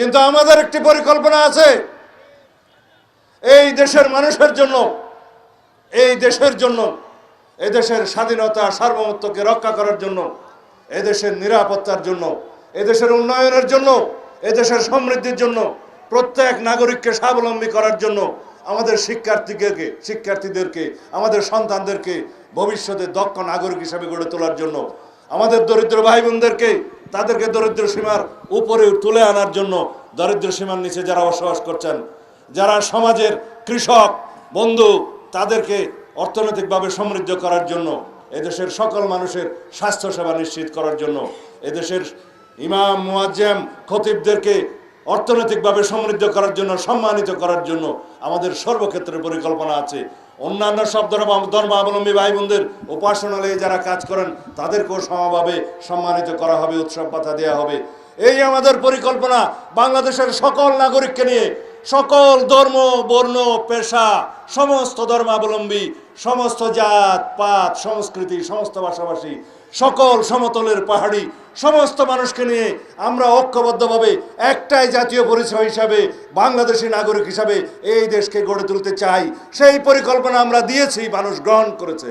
কিন্তু আমাদের একটি পরিকল্পনা আছে এই দেশের মানুষের জন্য, এই দেশের জন্য, এদেশের স্বাধীনতা সার্বভৌমত্বকে রক্ষা করার জন্য, এদেশের নিরাপত্তার জন্য, এদেশের উন্নয়নের জন্য, এদেশের সমৃদ্ধির জন্য, প্রত্যেক নাগরিককে স্বাবলম্বী করার জন্য, আমাদের শিক্ষার্থীদেরকে আমাদের সন্তানদেরকে ভবিষ্যতে দক্ষ নাগরিক হিসেবে গড়ে তোলার জন্য, আমাদের দরিদ্র ভাই বোনদেরকে তাদেরকে দরিদ্র সীমার উপরে তুলে আনার জন্য, দরিদ্র সীমার নিচে যারা বসবাস করছেন, যারা সমাজের কৃষক বন্ধু, তাদেরকে অর্থনৈতিকভাবে সমৃদ্ধ করার জন্য, এদেশের সকল মানুষের স্বাস্থ্যসেবা নিশ্চিত করার জন্য, এদেশের ইমাম মুয়াজ্জিম খতিবদেরকে অর্থনৈতিকভাবে সমৃদ্ধ করার জন্য, সম্মানিত করার জন্য আমাদের সর্বক্ষেত্রে পরিকল্পনা আছে। অন্যান্য সব ধর্মাবলম্বী ভাই বোনদের উপাসনালয়ে যারা কাজ করেন তাদেরকেও সমভাবে সম্মানিত করা হবে, উৎসব ভাতা দেওয়া হবে। এই আমাদের পরিকল্পনা বাংলাদেশের সকল নাগরিককে নিয়ে, সকল ধর্ম বর্ণ পেশা, সমস্ত ধর্মাবলম্বী, সমস্ত জাত পাত সংস্কৃতি, সমস্ত ভাষাভাষী, সকল সমতলের পাহাড়ি সমস্ত মানুষকে নিয়ে আমরা ঐক্যবদ্ধভাবে একটাই জাতীয় পরিচয় হিসাবে, বাংলাদেশী নাগরিক হিসাবে এই দেশকে গড়ে তুলতে চাই। সেই পরিকল্পনা আমরা দিয়েছি, মানুষ গ্রহণ করেছে।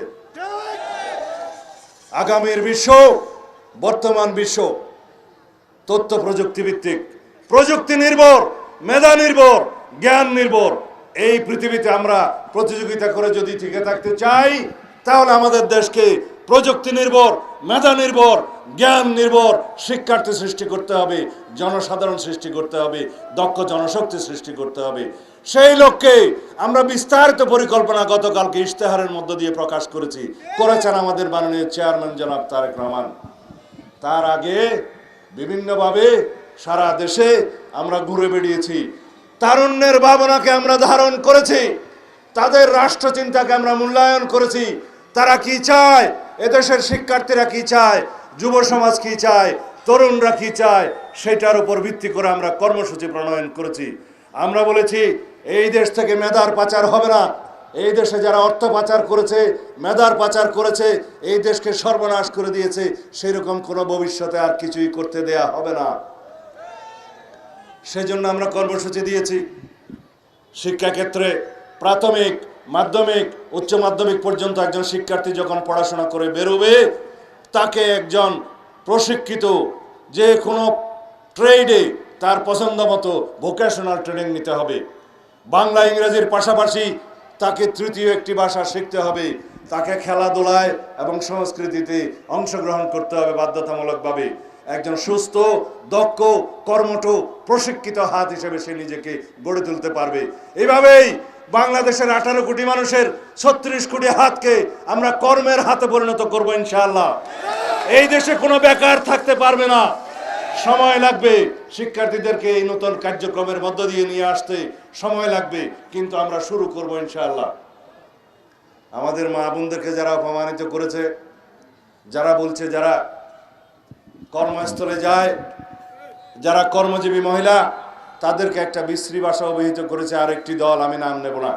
আগামীর বিশ্ব, বর্তমান বিশ্ব তথ্য প্রযুক্তি ভিত্তিক, প্রযুক্তি নির্ভর, মেধা নির্ভর, জ্ঞান নির্ভর। এই পৃথিবীতে আমরা প্রতিযোগিতা করে যদি টিকে থাকতে চাই, তাহলে আমাদের দেশকে প্রযুক্তি নির্ভর, মেধা নির্ভর, জ্ঞান নির্ভর শিক্ষার্থী সৃষ্টি করতে হবে, জনসাধারণ সৃষ্টি করতে হবে, দক্ষ জনশক্তি সৃষ্টি করতে হবে। সেই লক্ষ্যে আমরা বিস্তারিত পরিকল্পনা গতকালকে ইশতেহারের মধ্য দিয়ে প্রকাশ করেছেন আমাদের মাননীয় চেয়ারম্যান জনাব তারেক রহমান। তার আগে বিভিন্নভাবে সারা দেশে আমরা ঘুরে বেড়িয়েছি, তারুণ্যের ভাবনাকে আমরা ধারণ করেছি, তাদের রাষ্ট্রচিন্তাকে আমরা মূল্যায়ন করেছি। তারা কি চায়, এদেশের শিক্ষার্থীরা কি চায়, যুব সমাজ কি চায়, তরুণরা কি চায়, সেটার উপর ভিত্তি করে আমরা কর্মসূচি প্রণয়ন করেছি। আমরা বলেছি এই দেশ থেকে মেধার পাচার হবে না। এই দেশে যারা অর্থ পাচার করেছে, মেধার পাচার করেছে, এই দেশকে সর্বনাশ করে দিয়েছে, সেই রকম কোনো ভবিষ্যতে আর কিছুই করতে দেয়া হবে না। সেজন্য আমরা কর্মসূচি দিয়েছি। শিক্ষাক্ষেত্রে প্রাথমিক, মাধ্যমিক, উচ্চ মাধ্যমিক পর্যন্ত একজন শিক্ষার্থী যখন পড়াশোনা করে বেরোবে, তাকে একজন প্রশিক্ষিত যে কোনো ট্রেডে তার পছন্দ মতো ভোকেশনাল ট্রেনিং নিতে হবে। বাংলা ইংরেজির পাশাপাশি তাকে তৃতীয় একটি ভাষা শিখতে হবে, তাকে খেলাধুলায় এবং সংস্কৃতিতে অংশগ্রহণ করতে হবে বাধ্যতামূলকভাবে। একজন সুস্থ, দক্ষ, কর্মঠ, প্রশিক্ষিত হাত হিসেবে সে নিজেকে গড়ে তুলতে পারবে। এইভাবেই বাংলাদেশের 18 কোটি মানুষের 36 কোটি হাতকে আমরা কর্মের হাতে পরিণত করব ইনশাআল্লাহ। এই দেশে কোনো বেকার থাকতে পারবে না। সময় লাগবে শিক্ষার্থীদেরকে এই নতুন কার্যক্রমের মধ্য দিয়ে নিয়ে আসতে, সময় লাগবে, কিন্তু আমরা শুরু করব ইনশাআল্লাহ। আমাদের মা বোনদেরকে যারা অপমানিত করেছে, যারা বলছে, যারা কর্মস্থলে যায়, যারা কর্মজীবী মহিলা, তাদেরকে একটা বিশ্রী ভাষা অভিহিত করেছে আরেকটি দল, আমি নাম নেব না,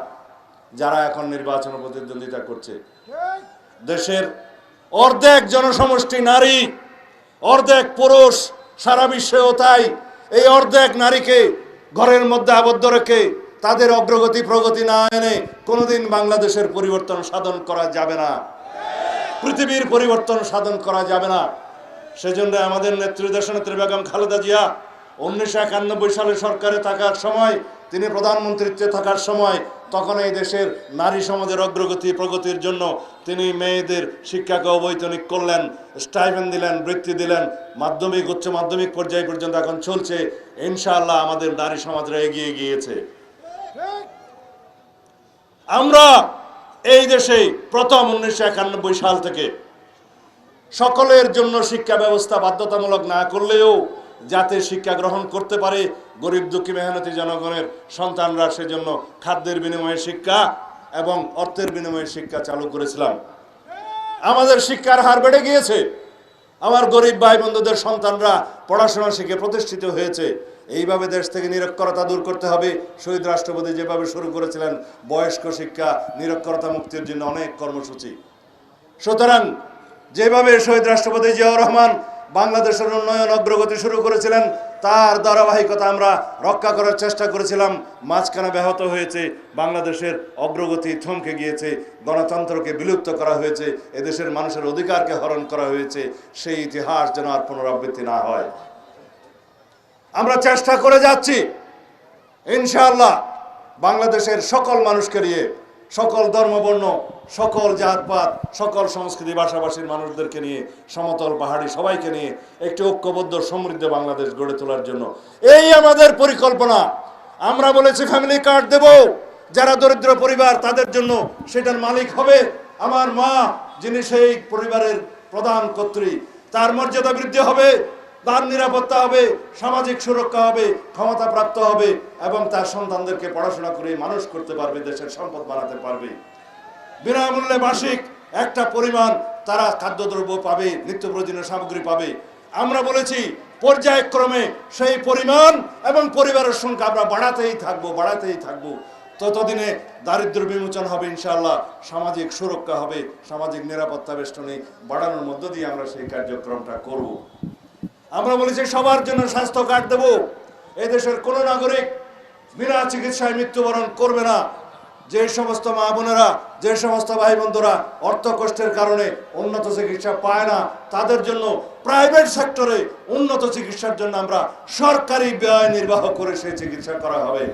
যারা এখন নির্বাচনে প্রতিদ্বন্দ্বিতা করছে। দেশের অর্ধেক জনসমষ্টি নারী, অর্ধেক পুরুষ, সারা বিশ্বেও তাই। এই অর্ধেক নারীকে ঘরের মধ্যে আবদ্ধ রেখে তাদের অগ্রগতি প্রগতি না এনে কোনোদিন বাংলাদেশের পরিবর্তন সাধন করা যাবে না, পৃথিবীর পরিবর্তন সাধন করা যাবে না। সেজন্য আমাদের নেত্রী দেশনেত্রী বেগম খালেদা জিয়া 1991 সালে সরকারে থাকার সময়, তিনি প্রধানমন্ত্রীত্বে থাকার সময়, তখন এই দেশের নারী সমাজের অগ্রগতি প্রগতির জন্য তিনি মেয়েদের শিক্ষাকে অবৈতনিক করলেন, স্টাইপেন্ড দিলেন, বৃত্তি দিলেন। মাধ্যমিক, উচ্চ মাধ্যমিক পর্যায় পর্যন্ত এখন চলছে। ইনশাআল্লাহ আমাদের নারী সমাজরা এগিয়ে গিয়েছে। আমরা এই দেশে প্রথম 1991 সাল থেকে সকলের জন্য শিক্ষা ব্যবস্থা বাধ্যতামূলক না করলেও যাতে শিক্ষা গ্রহণ করতে পারে গরিব দুঃখী মেহনতি জনগণের সন্তানরা, সেজন্য খাদ্যের বিনিময়ে শিক্ষা এবং অর্থের বিনিময়ে শিক্ষা চালু করেছিলাম। আমাদের শিক্ষার হার বেড়ে গিয়েছে, আমার গরিব ভাই বন্ধুদের সন্তানরা পড়াশোনা শিখে প্রতিষ্ঠিত হয়েছে। এইভাবে দেশ থেকে নিরক্ষরতা দূর করতে হবে। শহীদ রাষ্ট্রপতি যেভাবে শুরু করেছিলেন বয়স্ক শিক্ষা, নিরক্ষরতা মুক্তির জন্য অনেক কর্মসূচি। সুতরাং যেভাবে শহীদ রাষ্ট্রপতি জিয়াউর রহমান বাংলাদেশের উন্নয়ন অগ্রগতি শুরু করেছিলেন, তার ধারাবাহিকতা আমরা রক্ষা করার চেষ্টা করেছিলাম। মাঝখানে ব্যাহত হয়েছে, বাংলাদেশের অগ্রগতি থমকে গিয়েছে, গণতন্ত্রকে বিলুপ্ত করা হয়েছে, এদেশের মানুষের অধিকারকে হরণ করা হয়েছে। সেই ইতিহাস যেন আর পুনরাবৃত্তি না হয়, আমরা চেষ্টা করে যাচ্ছি ইনশাআল্লাহ। বাংলাদেশের সকল মানুষকে নিয়ে, সকল ধর্মবর্ণ, সকল জাতপাত, সকল সংস্কৃতি ভাষাভাষীর মানুষদেরকে নিয়ে, সমতল পাহাড়ি সবাইকে নিয়ে একটি ঐক্যবদ্ধ সমৃদ্ধ বাংলাদেশ গড়ে তোলার জন্য এই আমাদের পরিকল্পনা। আমরা বলেছি ফ্যামিলি কার্ড দেব, যারা দরিদ্র পরিবার তাদের জন্য সেটার মালিক হবে আমার মা, যিনি সেই পরিবারের প্রধান কর্ত্রী। তার মর্যাদা বৃদ্ধি হবে, তার নিরাপত্তা হবে, সামাজিক সুরক্ষা হবে, ক্ষমতা প্রাপ্ত হবে এবং তার সন্তানদেরকে পড়াশোনা করে মানুষ করতে পারবে, দেশের সম্পদ বানাতে পারবে। বিনামূল্যে মাসিক একটা পরিমাণ তারা খাদ্যদ্রব্য পাবে, নিত্য প্রয়োজনীয় সামগ্রী পাবে। আমরা বলেছি পর্যায়ক্রমে সেই পরিমাণ এবং পরিবারের সংখ্যা আমরা বাড়াতেই থাকবো। ততদিনে দারিদ্র বিমোচন হবে ইনশাআল্লাহ, সামাজিক সুরক্ষা হবে, সামাজিক নিরাপত্তা বেষ্টনী বাড়ানোর মধ্য দিয়ে আমরা সেই কার্যক্রমটা করব। আমরা বলেছি সবার জন্য স্বাস্থ্য কার্ড দেব, এদেশের কোনো নাগরিক বিনা চিকিৎসায় মৃত্যুবরণ করবে না। যে সমস্ত মা বোনেরা, যে সমস্ত ভাই বন্ধুরা অর্থ কষ্টের কারণে উন্নত চিকিৎসা পায় না, তাদের জন্য প্রাইভেট সেক্টরে উন্নত চিকিৎসার জন্য আমরা সরকারি ব্যয় নির্বাহ করে সেই চিকিৎসা করা হবে।